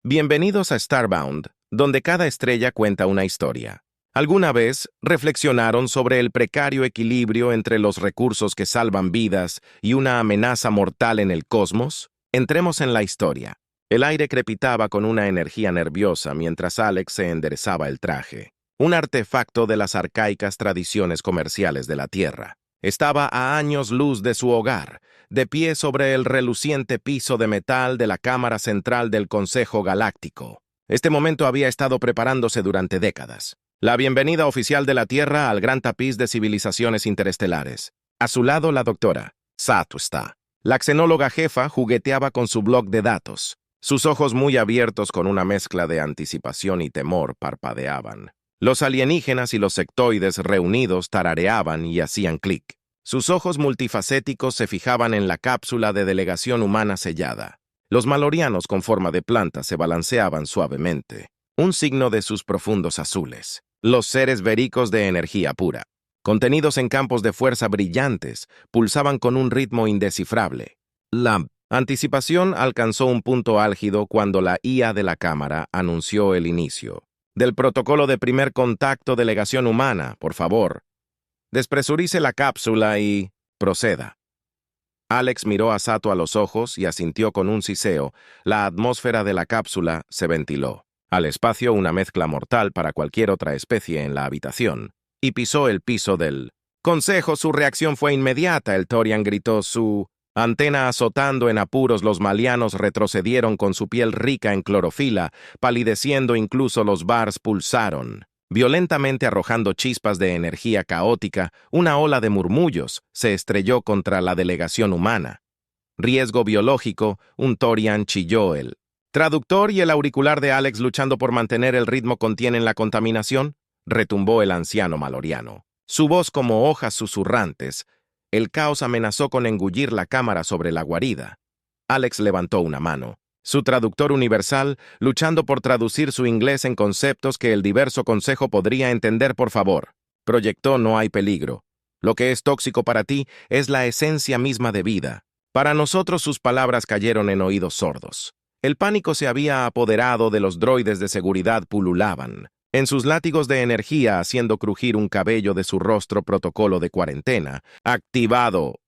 Bienvenidos a Starbound, donde cada estrella cuenta una historia. ¿Alguna vez reflexionaron sobre el precario equilibrio entre los recursos que salvan vidas y una amenaza mortal en el cosmos? Entremos en la historia. El aire crepitaba con una energía nerviosa mientras Alex se enderezaba el traje, un artefacto de las arcaicas tradiciones comerciales de la Tierra. Estaba a años luz de su hogar, de pie sobre el reluciente piso de metal de la cámara central del Consejo Galáctico. Este momento había estado preparándose durante décadas. La bienvenida oficial de la Tierra al gran tapiz de civilizaciones interestelares. A su lado la doctora, Zatusta. La xenóloga jefa jugueteaba con su bloc de datos. Sus ojos muy abiertos con una mezcla de anticipación y temor parpadeaban. Los alienígenas y los sectoides reunidos tarareaban y hacían clic. Sus ojos multifacéticos se fijaban en la cápsula de delegación humana sellada. Los malorianos con forma de planta se balanceaban suavemente, un signo de sus profundos azules. Los seres vericos de energía pura, contenidos en campos de fuerza brillantes, pulsaban con un ritmo indescifrable. La anticipación alcanzó un punto álgido cuando la IA de la cámara anunció el inicio. Del protocolo de primer contacto delegación humana, por favor. Despresurice la cápsula y proceda. Alex miró a Sato a los ojos y asintió con un siseo. La atmósfera de la cápsula se ventiló. Al espacio una mezcla mortal para cualquier otra especie en la habitación. Y pisó el piso del consejo. Su reacción fue inmediata. El Torian gritó su antena azotando en apuros. Los malianos retrocedieron con su piel rica en clorofila, palideciendo incluso los bars pulsaron. Violentamente arrojando chispas de energía caótica, una ola de murmullos se estrelló contra la delegación humana. Riesgo biológico, un Torian chilló. El traductor y el auricular de Alex luchando por mantener el ritmo contienen la contaminación, retumbó el anciano maloriano. Su voz como hojas susurrantes. El caos amenazó con engullir la cámara sobre la guarida. Alex levantó una mano. Su traductor universal, luchando por traducir su inglés en conceptos que el diverso consejo podría entender. Por favor. Proyectó: no hay peligro. Lo que es tóxico para ti es la esencia misma de vida. Para nosotros sus palabras cayeron en oídos sordos. El pánico se había apoderado de los droides de seguridad. Pululaban en sus látigos de energía, haciendo crujir un cabello de su rostro. Protocolo de cuarentena. Activado.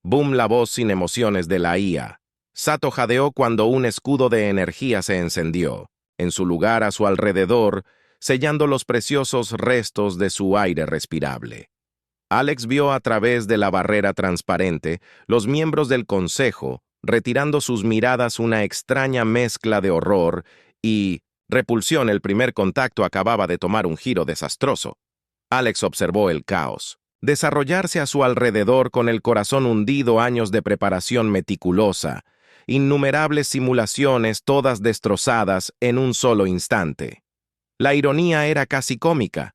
Boom, la voz sin emociones de la IA. Sato jadeó cuando un escudo de energía se encendió, en su lugar a su alrededor, sellando los preciosos restos de su aire respirable. Alex vio a través de la barrera transparente los miembros del consejo, retirando sus miradas, una extraña mezcla de horror y repulsión. El primer contacto acababa de tomar un giro desastroso. Alex observó el caos desarrollarse a su alrededor con el corazón hundido. Años de preparación meticulosa, innumerables simulaciones, todas destrozadas en un solo instante. La ironía era casi cómica.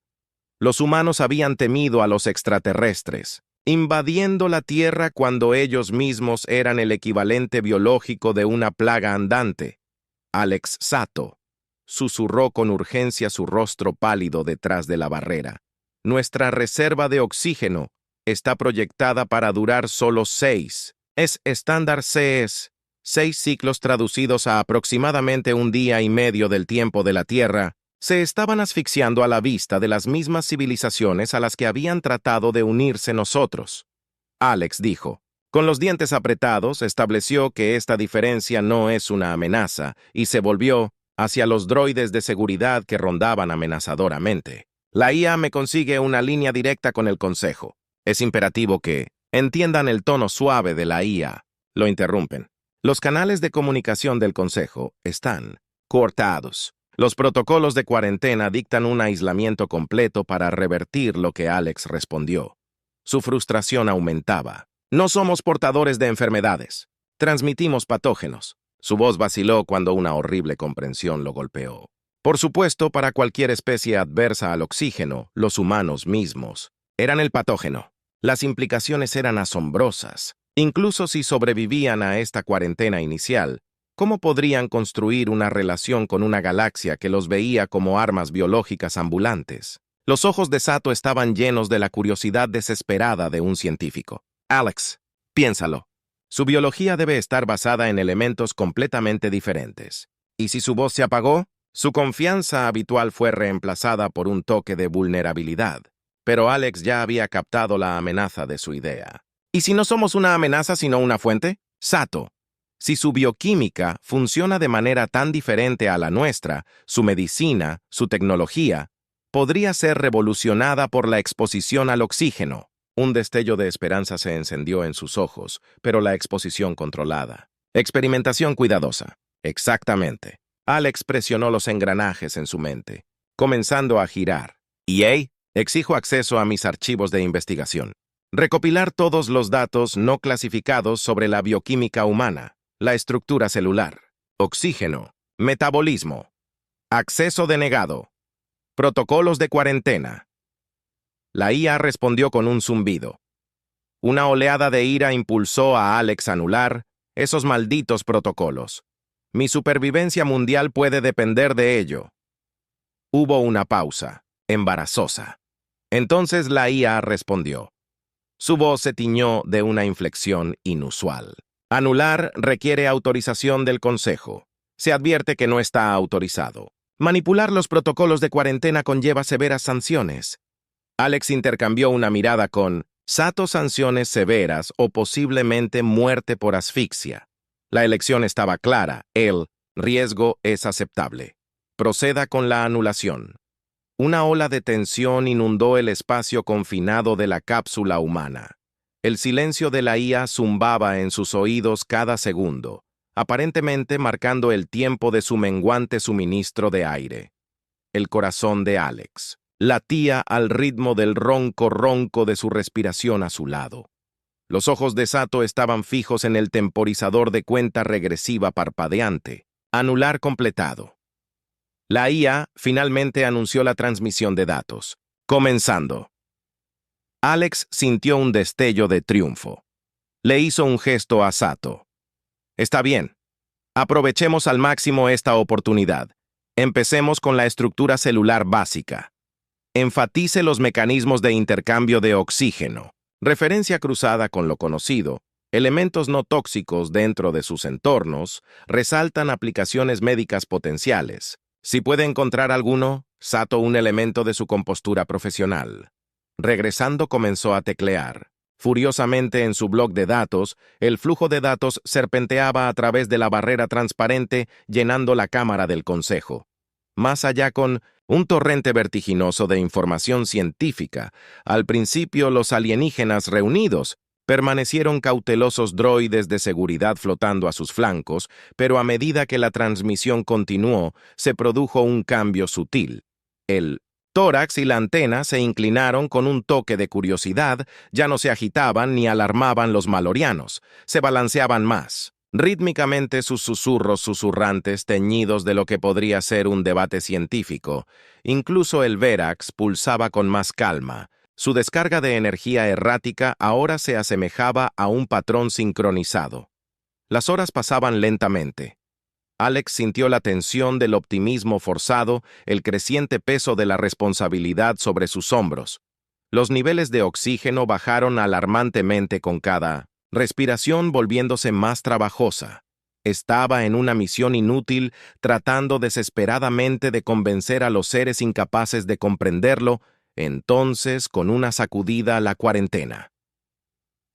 Los humanos habían temido a los extraterrestres, invadiendo la Tierra cuando ellos mismos eran el equivalente biológico de una plaga andante. Alex Sato susurró con urgencia, su rostro pálido detrás de la barrera. Nuestra reserva de oxígeno está proyectada para durar solo 6. Es estándar. CS. 6 ciclos, traducidos a aproximadamente un día y medio del tiempo de la Tierra, se estaban asfixiando a la vista de las mismas civilizaciones a las que habían tratado de unirse nosotros. Alex dijo. Con los dientes apretados, estableció que esta diferencia no es una amenaza y se volvió hacia los droides de seguridad que rondaban amenazadoramente. La IA me consigue una línea directa con el consejo. Es imperativo que entiendan el tono suave de la IA. Lo interrumpen. Los canales de comunicación del consejo están cortados. Los protocolos de cuarentena dictan un aislamiento completo para revertir lo que Alex respondió. Su frustración aumentaba. No somos portadores de enfermedades. Transmitimos patógenos. Su voz vaciló cuando una horrible comprensión lo golpeó. Por supuesto, para cualquier especie adversa al oxígeno, los humanos mismos eran el patógeno. Las implicaciones eran asombrosas. Incluso si sobrevivían a esta cuarentena inicial, ¿cómo podrían construir una relación con una galaxia que los veía como armas biológicas ambulantes? Los ojos de Sato estaban llenos de la curiosidad desesperada de un científico. Alex, piénsalo. Su biología debe estar basada en elementos completamente diferentes. ¿Y si su voz se apagó? Su confianza habitual fue reemplazada por un toque de vulnerabilidad, pero Alex ya había captado la amenaza de su idea. ¿Y si no somos una amenaza sino una fuente? Sato. Si su bioquímica funciona de manera tan diferente a la nuestra, su medicina, su tecnología, podría ser revolucionada por la exposición al oxígeno. Un destello de esperanza se encendió en sus ojos, pero la exposición controlada. Experimentación cuidadosa. Exactamente. Alex presionó los engranajes en su mente, comenzando a girar. EA, exijo acceso a mis archivos de investigación. Recopilar todos los datos no clasificados sobre la bioquímica humana, la estructura celular, oxígeno, metabolismo, acceso denegado, protocolos de cuarentena. La IA respondió con un zumbido. Una oleada de ira impulsó a Alex a anular esos malditos protocolos. Mi supervivencia mundial puede depender de ello. Hubo una pausa, embarazosa. Entonces la IA respondió. Su voz se tiñó de una inflexión inusual. Anular requiere autorización del Consejo. Se advierte que no está autorizado. Manipular los protocolos de cuarentena conlleva severas sanciones. Alex intercambió una mirada con Sato, sanciones severas o posiblemente muerte por asfixia. La elección estaba clara. El riesgo es aceptable. Proceda con la anulación. Una ola de tensión inundó el espacio confinado de la cápsula humana. El silencio de la IA zumbaba en sus oídos cada segundo, aparentemente marcando el tiempo de su menguante suministro de aire. El corazón de Alex latía al ritmo del ronco de su respiración a su lado. Los ojos de Sato estaban fijos en el temporizador de cuenta regresiva parpadeante. Anular completado. La IA finalmente anunció la transmisión de datos. Comenzando. Alex sintió un destello de triunfo. Le hizo un gesto a Sato. Está bien. Aprovechemos al máximo esta oportunidad. Empecemos con la estructura celular básica. Enfatice los mecanismos de intercambio de oxígeno. Referencia cruzada con lo conocido. Elementos no tóxicos dentro de sus entornos resaltan aplicaciones médicas potenciales. Si puede encontrar alguno, Sato un elemento de su compostura profesional. Regresando comenzó a teclear. Furiosamente en su bloc de datos, el flujo de datos serpenteaba a través de la barrera transparente llenando la cámara del consejo. Más allá con un torrente vertiginoso de información científica. Al principio los alienígenas reunidos permanecieron cautelosos droides de seguridad flotando a sus flancos, pero a medida que la transmisión continuó, se produjo un cambio sutil. El tórax y la antena se inclinaron con un toque de curiosidad, ya no se agitaban ni alarmaban los malorianos, se balanceaban más. Rítmicamente sus susurros susurrantes teñidos de lo que podría ser un debate científico. Incluso el Verax pulsaba con más calma. Su descarga de energía errática ahora se asemejaba a un patrón sincronizado. Las horas pasaban lentamente. Alex sintió la tensión del optimismo forzado, el creciente peso de la responsabilidad sobre sus hombros. Los niveles de oxígeno bajaron alarmantemente con cada respiración volviéndose más trabajosa. Estaba en una misión inútil, tratando desesperadamente de convencer a los seres incapaces de comprenderlo, entonces con una sacudida a la cuarentena.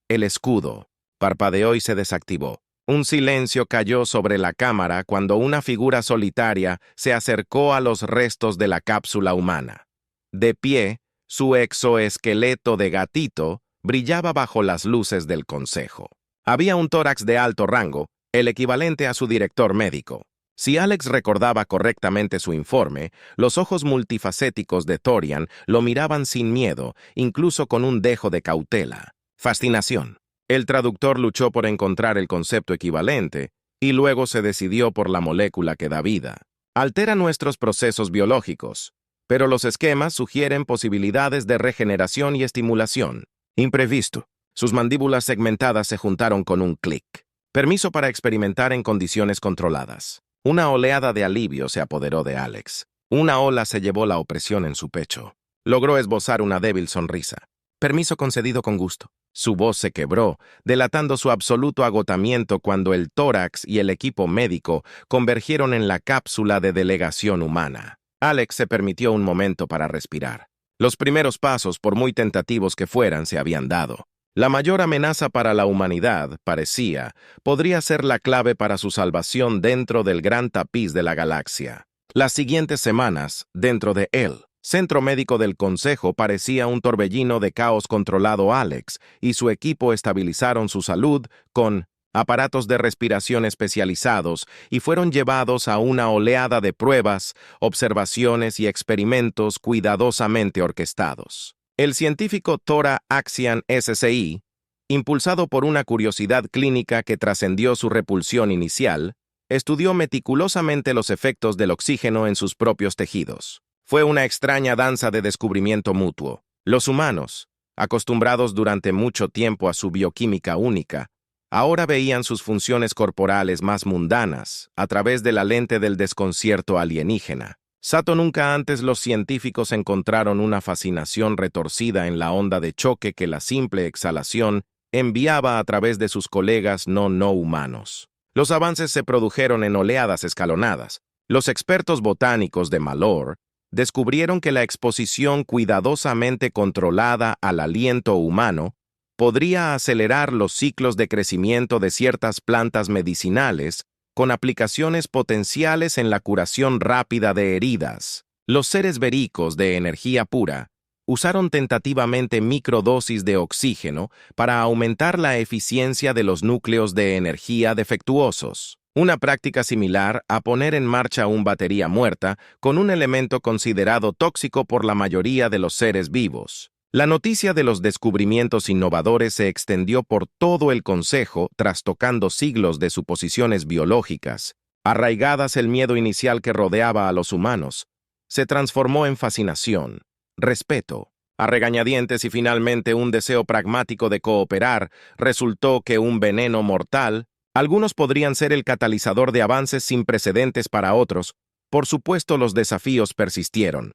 El escudo parpadeó y se desactivó. Un silencio cayó sobre la cámara cuando una figura solitaria se acercó a los restos de la cápsula humana. De pie, su exoesqueleto de gatito brillaba bajo las luces del consejo. Había un tórax de alto rango, el equivalente a su director médico. Si Alex recordaba correctamente su informe, los ojos multifacéticos de Thorian lo miraban sin miedo, incluso con un dejo de cautela. Fascinación. El traductor luchó por encontrar el concepto equivalente, y luego se decidió por la molécula que da vida. Altera nuestros procesos biológicos, pero los esquemas sugieren posibilidades de regeneración y estimulación. Imprevisto. Sus mandíbulas segmentadas se juntaron con un clic. Permiso para experimentar en condiciones controladas. Una oleada de alivio se apoderó de Alex. Una ola se llevó la opresión en su pecho. Logró esbozar una débil sonrisa. Permiso concedido con gusto. Su voz se quebró, delatando su absoluto agotamiento cuando el tórax y el equipo médico convergieron en la cápsula de delegación humana. Alex se permitió un momento para respirar. Los primeros pasos, por muy tentativos que fueran, se habían dado. La mayor amenaza para la humanidad, parecía, podría ser la clave para su salvación dentro del gran tapiz de la galaxia. Las siguientes semanas, dentro de él, Centro Médico del Consejo parecía un torbellino de caos controlado. Alex y su equipo estabilizaron su salud con aparatos de respiración especializados y fueron llevados a una oleada de pruebas, observaciones y experimentos cuidadosamente orquestados. El científico Tora Axian SCI, impulsado por una curiosidad clínica que trascendió su repulsión inicial, estudió meticulosamente los efectos del oxígeno en sus propios tejidos. Fue una extraña danza de descubrimiento mutuo. Los humanos, acostumbrados durante mucho tiempo a su bioquímica única, ahora veían sus funciones corporales más mundanas a través de la lente del desconcierto alienígena. Sato, nunca antes los científicos encontraron una fascinación retorcida en la onda de choque que la simple exhalación enviaba a través de sus colegas no humanos. Los avances se produjeron en oleadas escalonadas. Los expertos botánicos de Malor descubrieron que la exposición cuidadosamente controlada al aliento humano podría acelerar los ciclos de crecimiento de ciertas plantas medicinales con aplicaciones potenciales en la curación rápida de heridas. Los seres vericos de energía pura usaron tentativamente microdosis de oxígeno para aumentar la eficiencia de los núcleos de energía defectuosos. Una práctica similar a poner en marcha una batería muerta con un elemento considerado tóxico por la mayoría de los seres vivos. La noticia de los descubrimientos innovadores se extendió por todo el Consejo, trastocando siglos de suposiciones biológicas. Arraigadas, el miedo inicial que rodeaba a los humanos se transformó en fascinación, respeto, a regañadientes y finalmente un deseo pragmático de cooperar. Resultó que un veneno mortal, algunos podrían ser el catalizador de avances sin precedentes para otros. Por supuesto, los desafíos persistieron.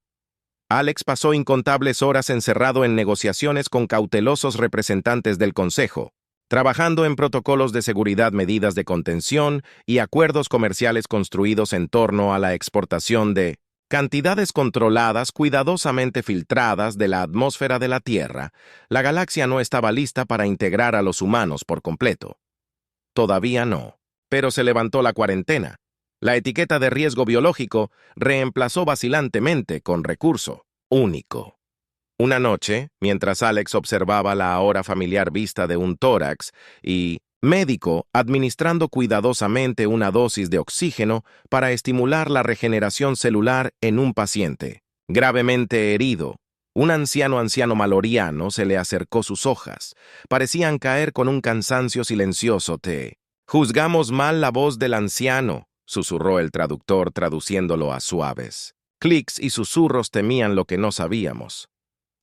Alex pasó incontables horas encerrado en negociaciones con cautelosos representantes del Consejo, trabajando en protocolos de seguridad, medidas de contención y acuerdos comerciales construidos en torno a la exportación de cantidades controladas, cuidadosamente filtradas de la atmósfera de la Tierra. La galaxia no estaba lista para integrar a los humanos por completo. Todavía no. Pero se levantó la cuarentena. La etiqueta de riesgo biológico reemplazó vacilantemente con recurso único. Una noche, mientras Alex observaba la ahora familiar vista de un tórax y médico administrando cuidadosamente una dosis de oxígeno para estimular la regeneración celular en un paciente gravemente herido, un anciano maloriano se le acercó. Sus hojas parecían caer con un cansancio silencioso. «Te juzgamos mal la voz del anciano», susurró el traductor traduciéndolo a suaves. Clics y susurros temían lo que no sabíamos.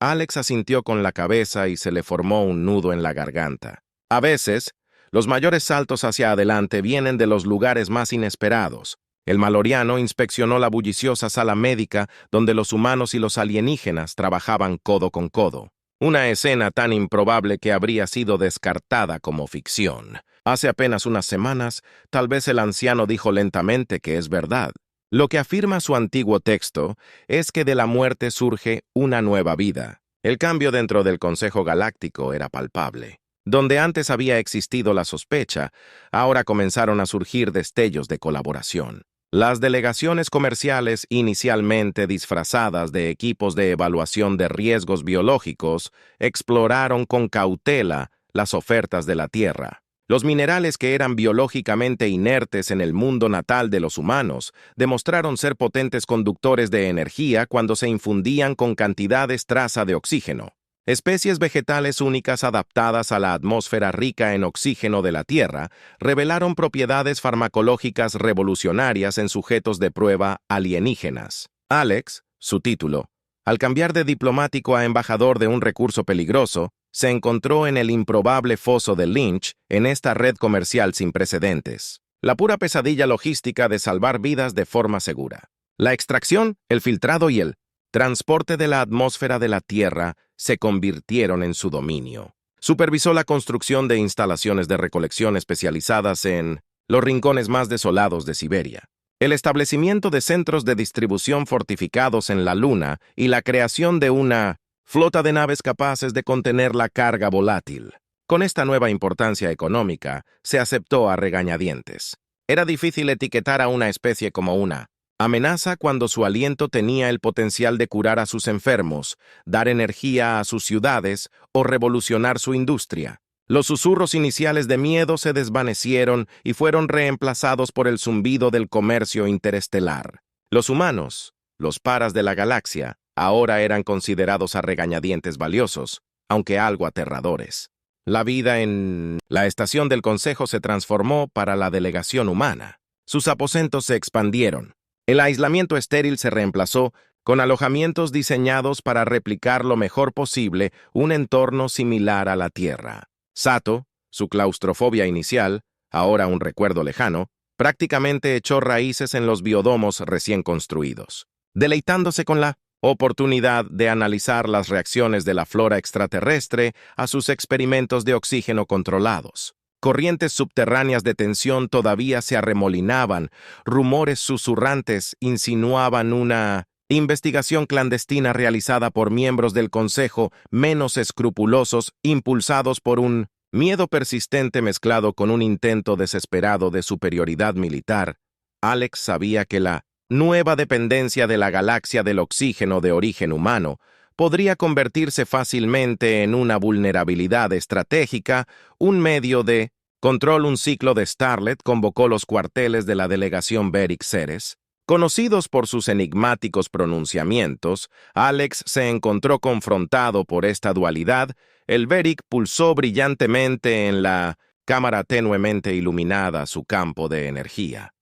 Alex asintió con la cabeza y se le formó un nudo en la garganta. A veces, los mayores saltos hacia adelante vienen de los lugares más inesperados. El maloriano inspeccionó la bulliciosa sala médica donde los humanos y los alienígenas trabajaban codo con codo. Una escena tan improbable que habría sido descartada como ficción. Hace apenas unas semanas, tal vez el anciano dijo lentamente que es verdad. Lo que afirma su antiguo texto es que de la muerte surge una nueva vida. El cambio dentro del Consejo Galáctico era palpable. Donde antes había existido la sospecha, ahora comenzaron a surgir destellos de colaboración. Las delegaciones comerciales, inicialmente disfrazadas de equipos de evaluación de riesgos biológicos, exploraron con cautela las ofertas de la Tierra. Los minerales que eran biológicamente inertes en el mundo natal de los humanos demostraron ser potentes conductores de energía cuando se infundían con cantidades traza de oxígeno. Especies vegetales únicas adaptadas a la atmósfera rica en oxígeno de la Tierra revelaron propiedades farmacológicas revolucionarias en sujetos de prueba alienígenas. Alex, su título, al cambiar de diplomático a embajador de un recurso peligroso, se encontró en el improbable foso de Lynch en esta red comercial sin precedentes. La pura pesadilla logística de salvar vidas de forma segura. La extracción, el filtrado y el transporte de la atmósfera de la Tierra se convirtieron en su dominio. Supervisó la construcción de instalaciones de recolección especializadas en los rincones más desolados de Siberia, el establecimiento de centros de distribución fortificados en la Luna y la creación de una flota de naves capaces de contener la carga volátil. Con esta nueva importancia económica, se aceptó a regañadientes. Era difícil etiquetar a una especie como una amenaza cuando su aliento tenía el potencial de curar a sus enfermos, dar energía a sus ciudades o revolucionar su industria. Los susurros iniciales de miedo se desvanecieron y fueron reemplazados por el zumbido del comercio interestelar. Los humanos, los paras de la galaxia, ahora eran considerados a regañadientes valiosos, aunque algo aterradores. La vida en la estación del Consejo se transformó para la delegación humana. Sus aposentos se expandieron. El aislamiento estéril se reemplazó con alojamientos diseñados para replicar lo mejor posible un entorno similar a la Tierra. Sato, su claustrofobia inicial, ahora un recuerdo lejano, prácticamente echó raíces en los biodomos recién construidos, deleitándose con la oportunidad de analizar las reacciones de la flora extraterrestre a sus experimentos de oxígeno controlados. Corrientes subterráneas de tensión todavía se arremolinaban, rumores susurrantes insinuaban una investigación clandestina realizada por miembros del Consejo menos escrupulosos, impulsados por un miedo persistente mezclado con un intento desesperado de superioridad militar. Alex sabía que la nueva dependencia de la galaxia del oxígeno de origen humano podría convertirse fácilmente en una vulnerabilidad estratégica, un medio de control. Un ciclo de Starlet convocó los cuarteles de la delegación Beric Ceres. Conocidos por sus enigmáticos pronunciamientos, Alex se encontró confrontado por esta dualidad. El Beric pulsó brillantemente en la cámara tenuemente iluminada su campo de energía.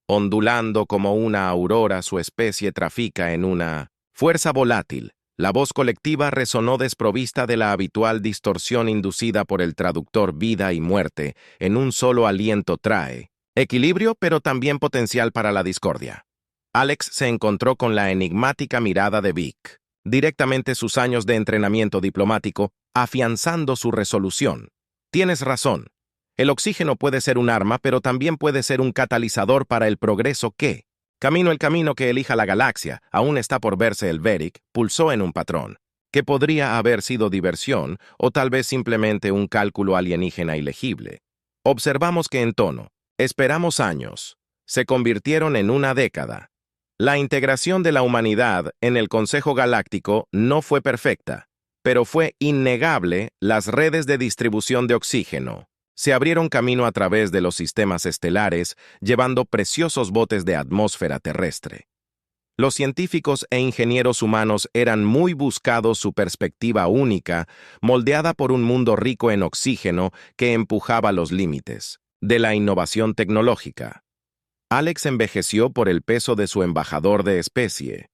Ondulando como una aurora, su especie trafica en una fuerza volátil. La voz colectiva resonó desprovista de la habitual distorsión inducida por el traductor vida y muerte. En un solo aliento trae equilibrio, pero también potencial para la discordia. Alex se encontró con la enigmática mirada de Vic, directamente sus años de entrenamiento diplomático, afianzando su resolución. Tienes razón. El oxígeno puede ser un arma, pero también puede ser un catalizador para el progreso que, el camino que elija la galaxia, aún está por verse. El Beric pulsó en un patrón, que podría haber sido diversión o tal vez simplemente un cálculo alienígena ilegible. Observamos que en tono, esperamos años, se convirtieron en una década. La integración de la humanidad en el Consejo Galáctico no fue perfecta, pero fue innegable. Las redes de distribución de oxígeno se abrieron camino a través de los sistemas estelares, llevando preciosos botes de atmósfera terrestre. Los científicos e ingenieros humanos eran muy buscados. Su perspectiva única, moldeada por un mundo rico en oxígeno que empujaba los límites de la innovación tecnológica. Alex envejeció por el peso de su embajador de especie.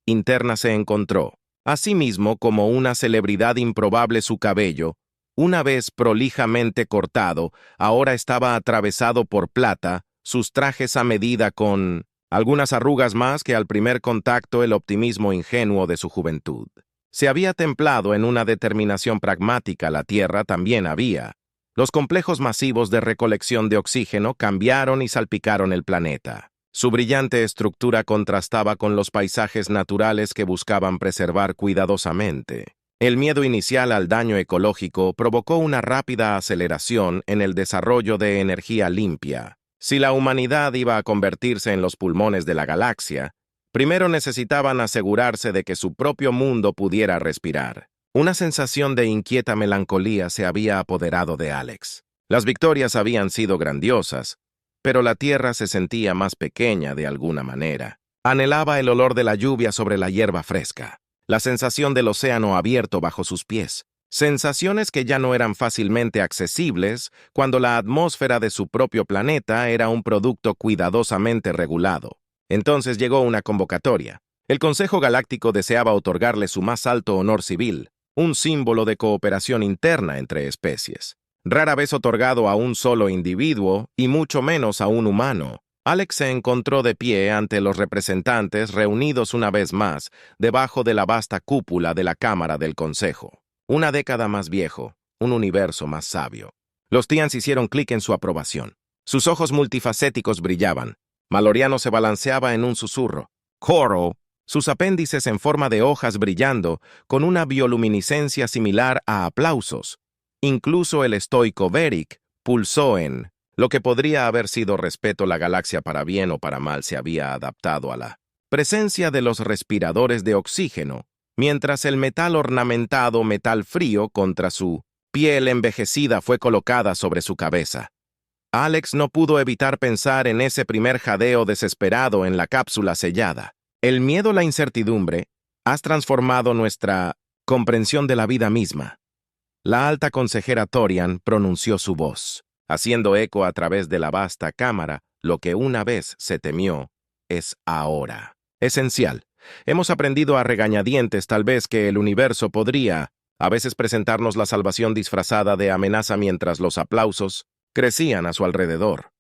Interna se encontró, asimismo, como una celebridad improbable. Su cabello, una vez prolijamente cortado, ahora estaba atravesado por plata, sus trajes a medida con algunas arrugas más que al primer contacto. El optimismo ingenuo de su juventud se había templado en una determinación pragmática. La Tierra también había. Los complejos masivos de recolección de oxígeno cambiaron y salpicaron el planeta. Su brillante estructura contrastaba con los paisajes naturales que buscaban preservar cuidadosamente. El miedo inicial al daño ecológico provocó una rápida aceleración en el desarrollo de energía limpia. Si la humanidad iba a convertirse en los pulmones de la galaxia, primero necesitaban asegurarse de que su propio mundo pudiera respirar. Una sensación de inquieta melancolía se había apoderado de Alex. Las victorias habían sido grandiosas, pero la Tierra se sentía más pequeña de alguna manera. Anhelaba el olor de la lluvia sobre la hierba fresca, la sensación del océano abierto bajo sus pies, sensaciones que ya no eran fácilmente accesibles cuando la atmósfera de su propio planeta era un producto cuidadosamente regulado. Entonces llegó una convocatoria. El Consejo Galáctico deseaba otorgarle su más alto honor civil, un símbolo de cooperación interna entre especies, rara vez otorgado a un solo individuo y mucho menos a un humano. Alex se encontró de pie ante los representantes reunidos una vez más debajo de la vasta cúpula de la Cámara del Consejo. Una década más viejo, un universo más sabio. Los Tians hicieron clic en su aprobación. Sus ojos multifacéticos brillaban. Maloriano se balanceaba en un susurro. Coral, sus apéndices en forma de hojas brillando, con una bioluminiscencia similar a aplausos. Incluso el estoico Beric pulsó en lo que podría haber sido respeto. La galaxia para bien o para mal se había adaptado a la presencia de los respiradores de oxígeno, mientras el metal ornamentado, metal frío contra su piel envejecida fue colocada sobre su cabeza. Alex no pudo evitar pensar en ese primer jadeo desesperado en la cápsula sellada. El miedo, la incertidumbre, has transformado nuestra comprensión de la vida misma. La alta consejera Torian pronunció su voz, haciendo eco a través de la vasta cámara. Lo que una vez se temió es ahora esencial. Hemos aprendido a regañadientes tal vez que el universo podría a veces presentarnos la salvación disfrazada de amenaza mientras los aplausos crecían a su alrededor.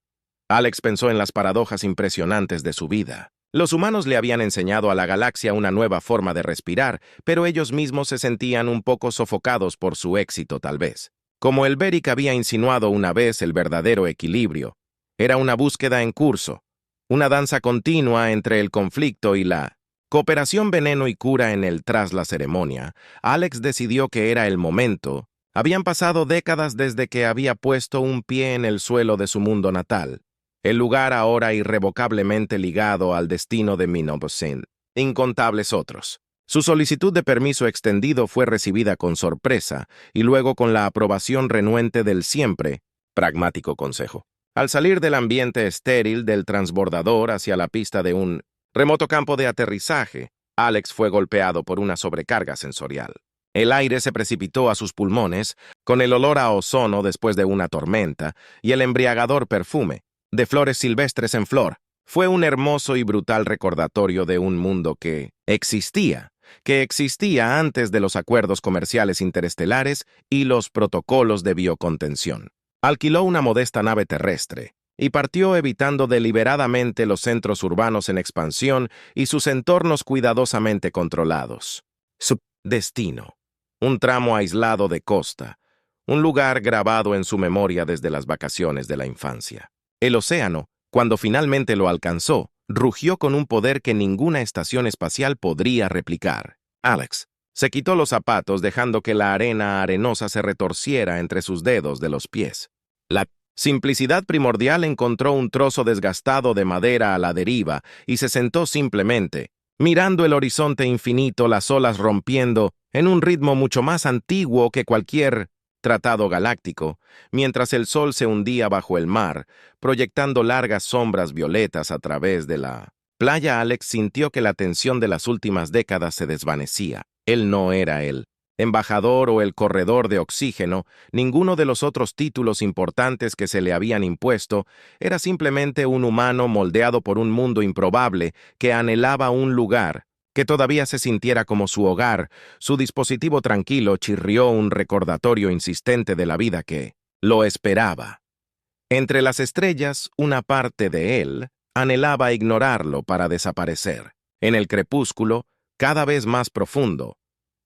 Alex pensó en las paradojas impresionantes de su vida. Los humanos le habían enseñado a la galaxia una nueva forma de respirar, pero ellos mismos se sentían un poco sofocados por su éxito tal vez. Como el Beric había insinuado una vez, el verdadero equilibrio era una búsqueda en curso, una danza continua entre el conflicto y la cooperación. Veneno y cura en el tras la ceremonia. Alex decidió que era el momento. Habían pasado décadas desde que había puesto un pie en el suelo de su mundo natal, el lugar ahora irrevocablemente ligado al destino de Minobossin, incontables otros. Su solicitud de permiso extendido fue recibida con sorpresa y luego con la aprobación renuente del siempre pragmático consejo. Al salir del ambiente estéril del transbordador hacia la pista de un remoto campo de aterrizaje, Alex fue golpeado por una sobrecarga sensorial. El aire se precipitó a sus pulmones, con el olor a ozono después de una tormenta y el embriagador perfume de flores silvestres en flor. Fue un hermoso y brutal recordatorio de un mundo que existía antes de los acuerdos comerciales interestelares y los protocolos de biocontención. Alquiló una modesta nave terrestre y partió evitando deliberadamente los centros urbanos en expansión y sus entornos cuidadosamente controlados. Su destino: un tramo aislado de costa, un lugar grabado en su memoria desde las vacaciones de la infancia. El océano, cuando finalmente lo alcanzó, rugió con un poder que ninguna estación espacial podría replicar. Alex se quitó los zapatos dejando que la arena arenosa se retorciera entre sus dedos de los pies. La simplicidad primordial encontró un trozo desgastado de madera a la deriva y se sentó simplemente, mirando el horizonte infinito, las olas rompiendo en un ritmo mucho más antiguo que cualquier tratado galáctico, mientras el sol se hundía bajo el mar, proyectando largas sombras violetas a través de la playa. Alex sintió que la tensión de las últimas décadas se desvanecía. Él no era el embajador o el corredor de oxígeno, ninguno de los otros títulos importantes que se le habían impuesto. Era simplemente un humano moldeado por un mundo improbable que anhelaba un lugar que todavía se sintiera como su hogar. Su dispositivo tranquilo chirrió un recordatorio insistente de la vida que lo esperaba. Entre las estrellas, una parte de él anhelaba ignorarlo para desaparecer, en el crepúsculo, cada vez más profundo.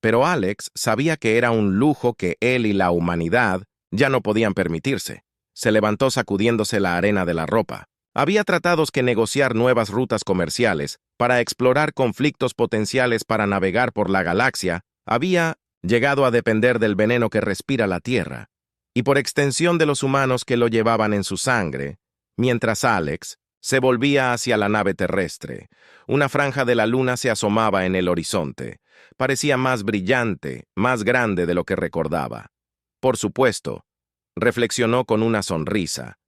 Pero Alex sabía que era un lujo que él y la humanidad ya no podían permitirse. Se levantó sacudiéndose la arena de la ropa. Había tratados que negociar nuevas rutas comerciales para explorar conflictos potenciales para navegar por la galaxia. Había llegado a depender del veneno que respira la Tierra, y por extensión de los humanos que lo llevaban en su sangre, mientras Alex se volvía hacia la nave terrestre. Una franja de la luna se asomaba en el horizonte. Parecía más brillante, más grande de lo que recordaba. Por supuesto, reflexionó con una sonrisa.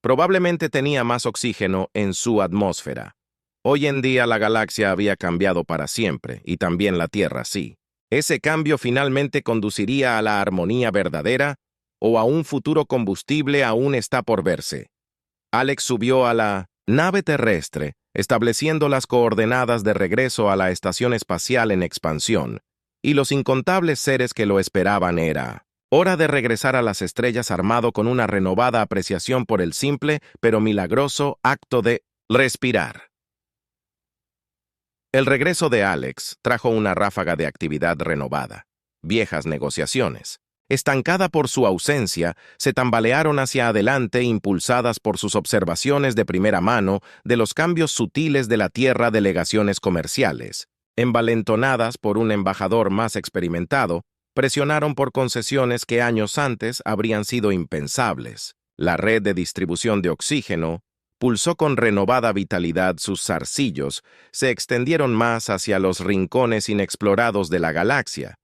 Probablemente tenía más oxígeno en su atmósfera. Hoy en día la galaxia había cambiado para siempre, y también la Tierra sí. Ese cambio finalmente conduciría a la armonía verdadera o a un futuro combustible aún está por verse. Alex subió a la nave terrestre, estableciendo las coordenadas de regreso a la estación espacial en expansión, y los incontables seres que lo esperaban. Era hora de regresar a las estrellas armado con una renovada apreciación por el simple pero milagroso acto de respirar. El regreso de Alex trajo una ráfaga de actividad renovada, viejas negociaciones, estancada por su ausencia, se tambalearon hacia adelante impulsadas por sus observaciones de primera mano de los cambios sutiles de la Tierra delegaciones comerciales. Envalentonadas por un embajador más experimentado, presionaron por concesiones que años antes habrían sido impensables. La red de distribución de oxígeno pulsó con renovada vitalidad sus zarcillos, se extendieron más hacia los rincones inexplorados de la galaxia.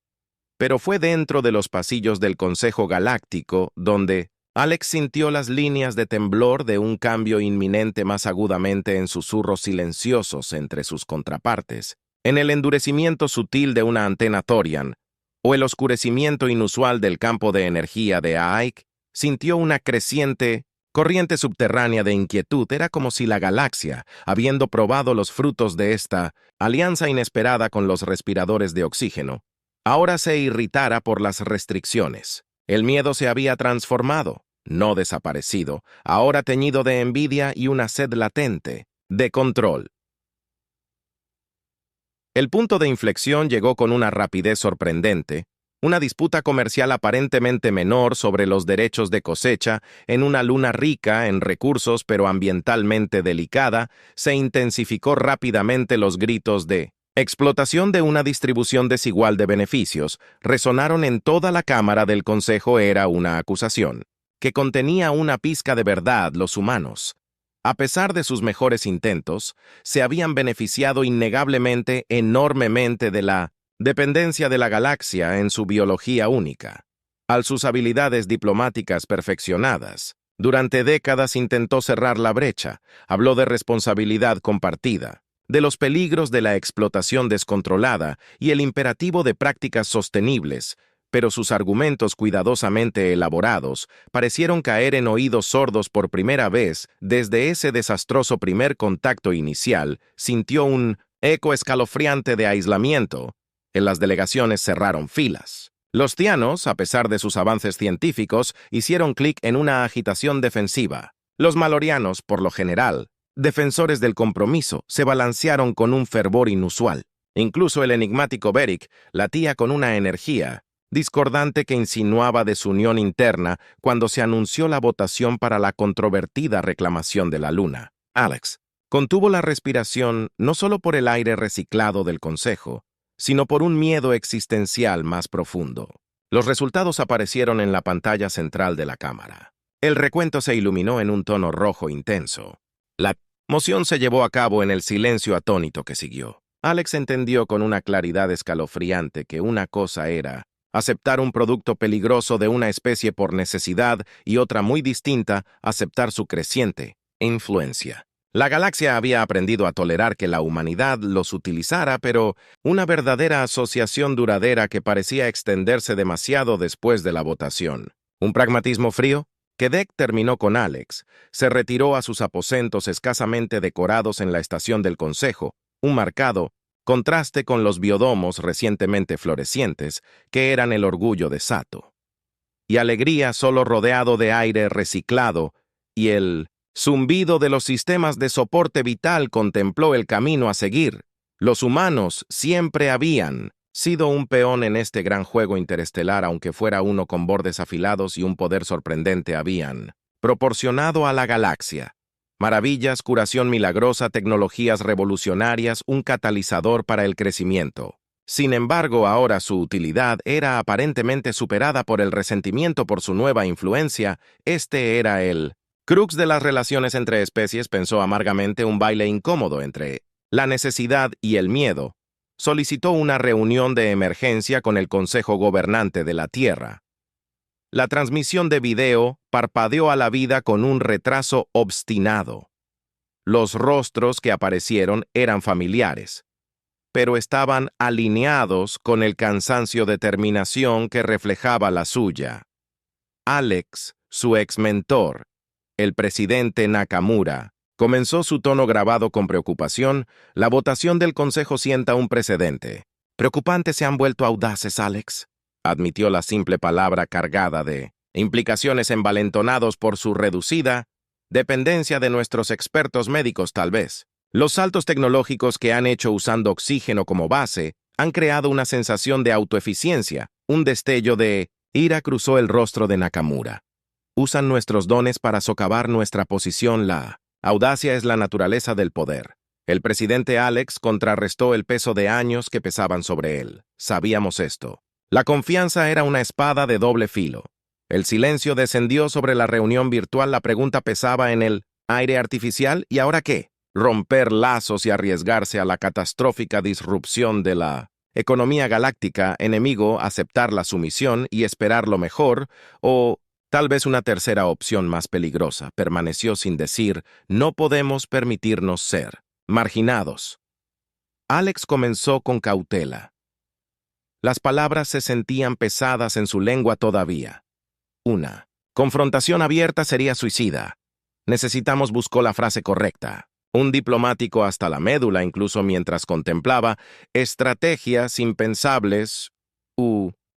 Pero fue dentro de los pasillos del Consejo Galáctico donde Alex sintió las líneas de temblor de un cambio inminente más agudamente en susurros silenciosos entre sus contrapartes, en el endurecimiento sutil de una antena Thorian, o el oscurecimiento inusual del campo de energía de Aik. Sintió una creciente corriente subterránea de inquietud. Era como si la galaxia, habiendo probado los frutos de esta alianza inesperada con los respiradores de oxígeno, ahora se irritara por las restricciones. El miedo se había transformado, no desaparecido, ahora teñido de envidia y una sed latente, de control. El punto de inflexión llegó con una rapidez sorprendente. Una disputa comercial aparentemente menor sobre los derechos de cosecha en una luna rica en recursos pero ambientalmente delicada, se intensificó rápidamente. Los gritos de explotación de una distribución desigual de beneficios resonaron en toda la Cámara del Consejo. Era una acusación que contenía una pizca de verdad. Los humanos, a pesar de sus mejores intentos, se habían beneficiado innegablemente enormemente de la dependencia de la galaxia en su biología única. Al sus habilidades diplomáticas perfeccionadas, durante décadas intentó cerrar la brecha, habló de responsabilidad compartida, de los peligros de la explotación descontrolada y el imperativo de prácticas sostenibles, pero sus argumentos cuidadosamente elaborados parecieron caer en oídos sordos por primera vez desde ese desastroso primer contacto inicial. Sintió un eco escalofriante de aislamiento. En las delegaciones cerraron filas. Los tianos, a pesar de sus avances científicos, hicieron clic en una agitación defensiva. Los malorianos, por lo general, defensores del compromiso, se balancearon con un fervor inusual. Incluso el enigmático Beric latía con una energía discordante que insinuaba desunión interna cuando se anunció la votación para la controvertida reclamación de la Luna. Alex contuvo la respiración no solo por el aire reciclado del Consejo, sino por un miedo existencial más profundo. Los resultados aparecieron en la pantalla central de la Cámara. El recuento se iluminó en un tono rojo intenso. La moción se llevó a cabo en el silencio atónito que siguió. Alex entendió con una claridad escalofriante que una cosa era aceptar un producto peligroso de una especie por necesidad y otra muy distinta, aceptar su creciente influencia. La galaxia había aprendido a tolerar que la humanidad los utilizara, pero una verdadera asociación duradera que parecía extenderse demasiado después de la votación. Un pragmatismo frío. Quebec terminó con Alex. Se retiró a sus aposentos escasamente decorados en la estación del Consejo, un marcado contraste con los biodomos recientemente florecientes, que eran el orgullo de Sato. Y alegría solo rodeado de aire reciclado, y el zumbido de los sistemas de soporte vital contempló el camino a seguir. Los humanos siempre habían sido un peón en este gran juego interestelar, aunque fuera uno con bordes afilados y un poder sorprendente habían proporcionado a la galaxia. Maravillas, curación milagrosa, tecnologías revolucionarias, un catalizador para el crecimiento. Sin embargo, ahora su utilidad era aparentemente superada por el resentimiento por su nueva influencia. Este era el crux de las relaciones entre especies. Pensó amargamente, un baile incómodo entre la necesidad y el miedo. Solicitó una reunión de emergencia con el Consejo Gobernante de la Tierra. La transmisión de video parpadeó a la vida con un retraso obstinado. Los rostros que aparecieron eran familiares, pero estaban alineados con el cansancio determinación que reflejaba la suya. Alex, su ex-mentor, el presidente Nakamura, comenzó su tono grabado con preocupación. La votación del Consejo sienta un precedente. Preocupantes se han vuelto audaces, Alex, admitió la simple palabra cargada de implicaciones envalentonados por su reducida dependencia de nuestros expertos médicos tal vez. Los saltos tecnológicos que han hecho usando oxígeno como base han creado una sensación de autoeficiencia, un destello de Ira cruzó el rostro de Nakamura. Usan nuestros dones para socavar nuestra posición. La audacia es la naturaleza del poder. El presidente Alex contrarrestó el peso de años que pesaban sobre él. Sabíamos esto. La confianza era una espada de doble filo. El silencio descendió sobre la reunión virtual. La pregunta pesaba en el aire artificial. ¿Y ahora qué? Romper lazos y arriesgarse a la catastrófica disrupción de la economía galáctica, enemigo, aceptar la sumisión y esperar lo mejor, o tal vez una tercera opción más peligrosa, permaneció sin decir, no podemos permitirnos ser marginados. Alex comenzó con cautela. Las palabras se sentían pesadas en su lengua todavía. Una confrontación abierta sería suicida. Necesitamos buscó la frase correcta. Un diplomático hasta la médula, incluso mientras contemplaba, estrategias impensables.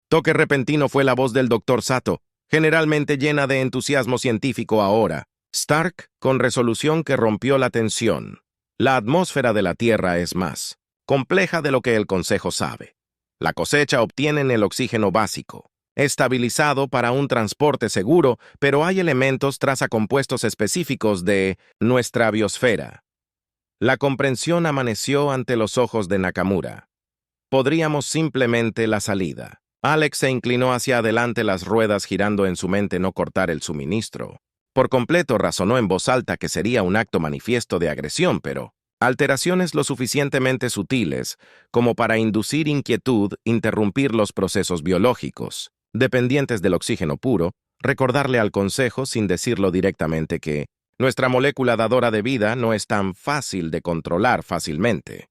Toque repentino fue la voz del doctor Sato, generalmente llena de entusiasmo científico ahora. Stark, con resolución que rompió la tensión. La atmósfera de la Tierra es más compleja de lo que el Consejo sabe. La cosecha obtiene el oxígeno básico, estabilizado para un transporte seguro, pero hay elementos compuestos específicos de nuestra biosfera. La comprensión amaneció ante los ojos de Nakamura. Podríamos simplemente la salida. Alex se inclinó hacia adelante, las ruedas girando en su mente, no cortar el suministro. Por completo razonó en voz alta que sería un acto manifiesto de agresión, pero alteraciones lo suficientemente sutiles como para inducir inquietud, interrumpir los procesos biológicos, dependientes del oxígeno puro, recordarle al Consejo, sin decirlo directamente, que nuestra molécula dadora de vida no es tan fácil de controlar fácilmente.